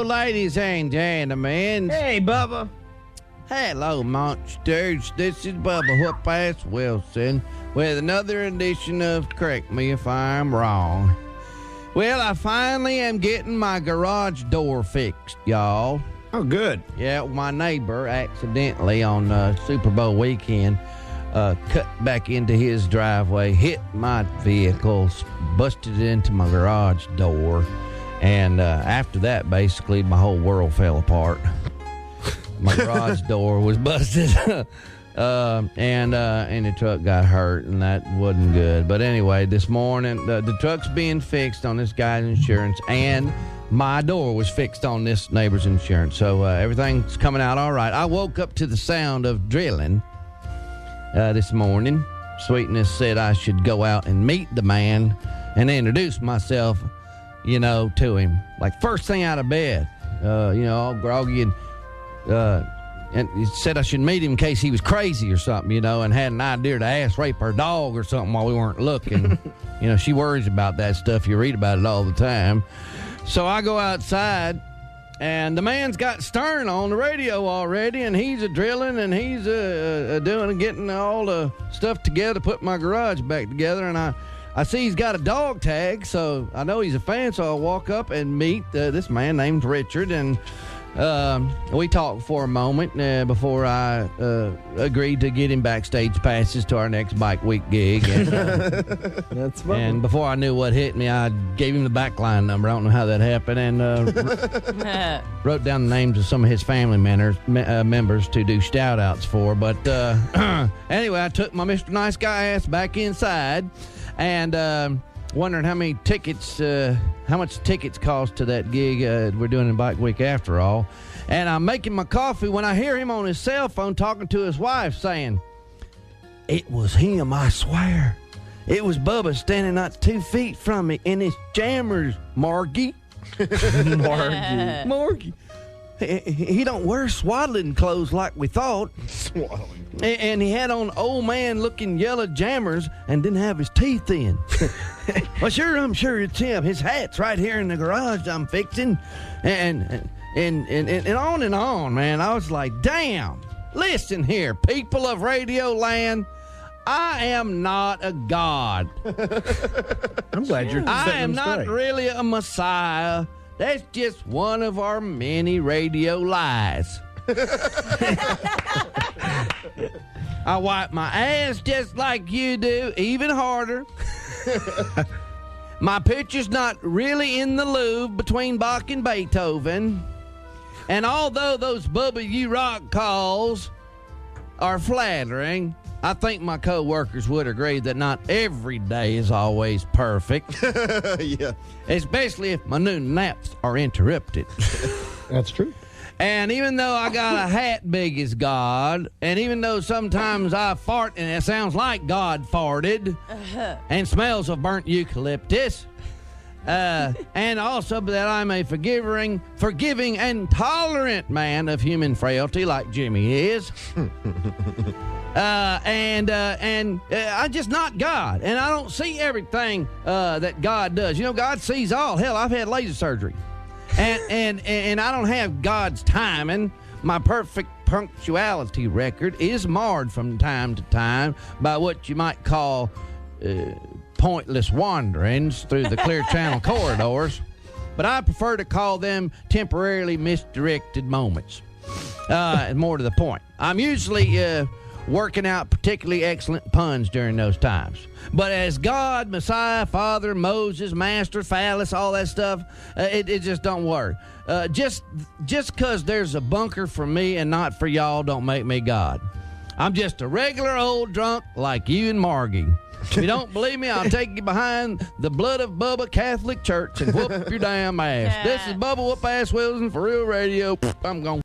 ladies and gentlemen. Hey, Bubba. Hello, monsters. This is Bubba WhoopAss Wilson with another edition of Correct Me If I'm Wrong. Well, I finally am getting my garage door fixed, y'all. Oh, good. Yeah, my neighbor accidentally on Super Bowl weekend cut back into his driveway, hit my vehicle, busted it into my garage door, and after that, basically, my whole world fell apart. My garage door was busted, and the truck got hurt, and that wasn't good. But anyway, this morning, the truck's being fixed on this guy's insurance, and my door was fixed on this neighbor's insurance. So everything's coming out all right. I woke up to the sound of drilling this morning. Sweetness said I should go out and meet the man and introduce myself, to him. Like first thing out of bed, all groggy and he said I should meet him in case he was crazy or something, and had an idea to ass rape our dog or something while we weren't looking. She worries about that stuff. You read about it all the time. So I go outside, and the man's got Stern on the radio already, and he's a-drilling, and he's getting all the stuff together, put my garage back together, and I see he's got a dog tag, so I know he's a fan, so I walk up and meet this man named Richard, and we talked for a moment before I agreed to get him backstage passes to our next Bike Week gig. And, that's fun. And before I knew what hit me, I gave him the backline number. I don't know how that happened. And wrote down the names of some of his family members to do shout-outs for. But anyway, I took my Mr. Nice Guy ass back inside and wondering how much tickets cost to that gig we're doing in Bike Week after all. And I'm making my coffee when I hear him on his cell phone talking to his wife saying, "It was him, I swear. It was Bubba standing not 2 feet from me in his jammers, Margie." Margie. He don't wear swaddling clothes like we thought. Swaddling. And he had on old man looking yellow jammers and didn't have his teeth in. Well, I'm sure it's him. His hat's right here in the garage I'm fixing. And on, man. I was like, damn, listen here, people of Radio Land. I am not a god. I'm glad you're I setting am them not straight. really a messiah. That's just one of our many radio lies. I wipe my ass just like you do, even harder. My picture's not really in the Louvre between Bach and Beethoven. And although those Bubba You Rock calls are flattering, I think my co-workers would agree that not every day is always perfect. Yeah. Especially if my noon naps are interrupted. That's true. And even though I got a hat big as God, and even though sometimes I fart and it sounds like God farted, and smells of burnt eucalyptus, and also that I'm a forgiving and tolerant man of human frailty like Jimmy is. I'm just not God, and I don't see everything that God does. God sees all. Hell, I've had laser surgery, and I don't have God's timing. My perfect punctuality record is marred from time to time by what you might call pointless wanderings through the Clear Channel corridors, but I prefer to call them temporarily misdirected moments. More to the point, I'm usually working out particularly excellent puns during those times. But as God, Messiah, Father, Moses, Master, Phallus, all that stuff, it just don't work. Just because there's a bunker for me and not for y'all don't make me God. I'm just a regular old drunk like you and Margie. If you don't believe me, I'll take you behind the Blood of Bubba Catholic Church and whoop your damn ass. This is Bubba WhoopAss Wilson for Real Radio. I'm gone.